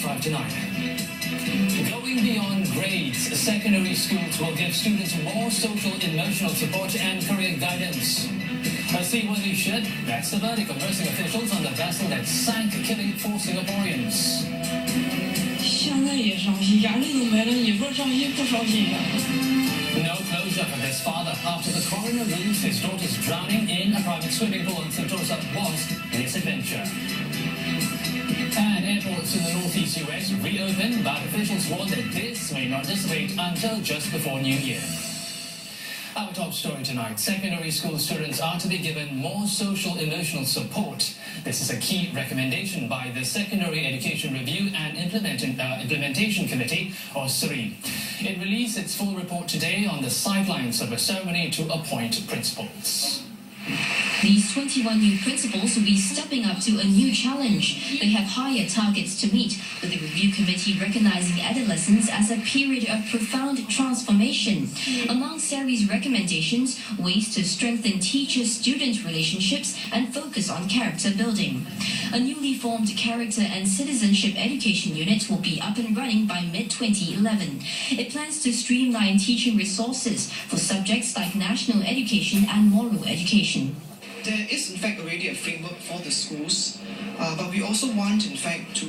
5 to 9. Going beyond grades, secondary schools will give students more social, emotional support and career guidance. A seaworthy ship, that's the verdict of nursing officials on the vessel that sank, killing 4 Singaporeans. 现在也伤心，压力都没了，你说伤心不伤心呀？ No closure for this father after the coroner rules his daughter's drowning in a private swimming pool in Sentosa was misadventure. And airports in the northeast US reopened, but officials warn that this may not dissipate until just before New Year. Our top story tonight, secondary school students are to be given more social emotional support. This is a key recommendation by the Secondary Education Review and Implementation Committee, or SRI. It released its full report today on the sidelines of a ceremony to appoint principals. These 21 new principals will be stepping up to a new challenge. They have higher targets to meet, with the review committee recognizing adolescence as a period of profound transformation. Among SERI's recommendations, ways to strengthen teacher-student relationships and focus on character building. A newly formed Character and Citizenship Education Unit will be up and running by mid-2011. It plans to streamline teaching resources for subjects like national education and moral education. There is in fact already a framework for the schools, but we also want in fact to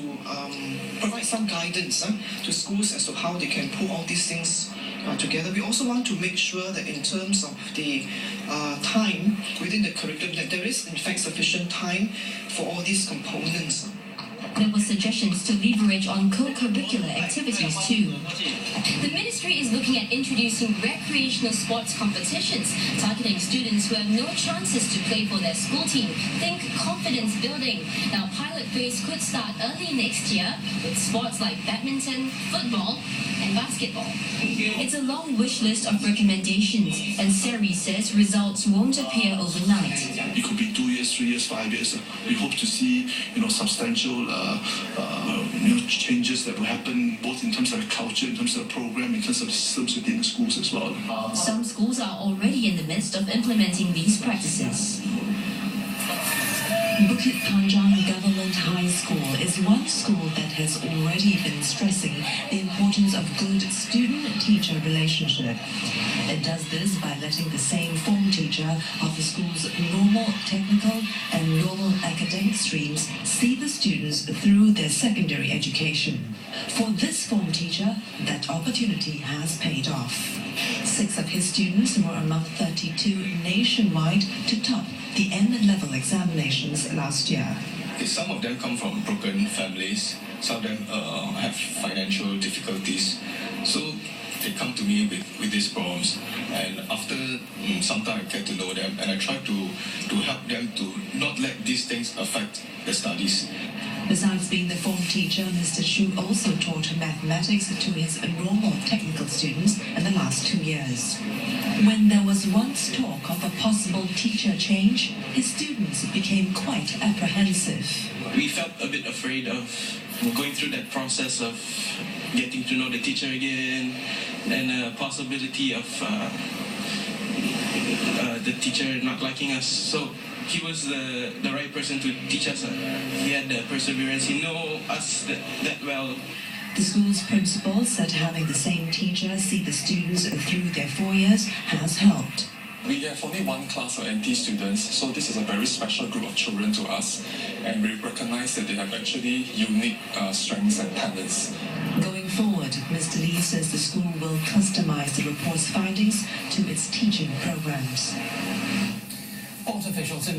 provide some guidance to schools as to how they can pull all these things together. We also want to make sure that in terms of the time within the curriculum that there is in fact sufficient time for all these components. There were suggestions to leverage on co-curricular activities too. The ministry is looking at introducing recreational sports competitions, targeting students who have no chances to play for their school team. Think confidence building. Now, pilot phase could start early next year with sports like badminton, football, and basketball. It's a long wish list of recommendations, and SERI says results won't appear overnight. It could be 2 years, 3 years, 5 years. We hope to see, substantial changes that will happen both in terms of the culture, in terms of the program, in terms of the systems within the schools as well. Some schools are already in the midst of implementing these practices. Bukit Panjang Government High School is one school that has already been stressing the importance of good student-teacher relationship. It does this by letting the same form teacher of the school's normal technical and normal academic streams see the students through their secondary education. For this form teacher, that opportunity has paid off. 6 of his students were among 32 nationwide to top the N-level examinations last year. Some of them come from broken families, some of them have financial difficulties. So they come to me with these problems, and after some time I get to know them and I try to help them to not let these things affect their studies. Besides being the form teacher, Mr Choo also taught mathematics to his normal technical students in the last 2 years. When there was once talk of a possible teacher change, his students became quite apprehensive. We felt a bit afraid of going through that process of getting to know the teacher again, and the possibility of the teacher not liking us. So he was the right person to teach us. He had the perseverance. He knew us that well. The school's principal said having the same teacher see the students through their 4 years has helped. We have only one class of NT students, so this is a very special group of children to us, and we recognize that they have actually unique strengths and talents. Going forward, Mr Lee says the school will customize the report's findings to its teaching programs. Port officials in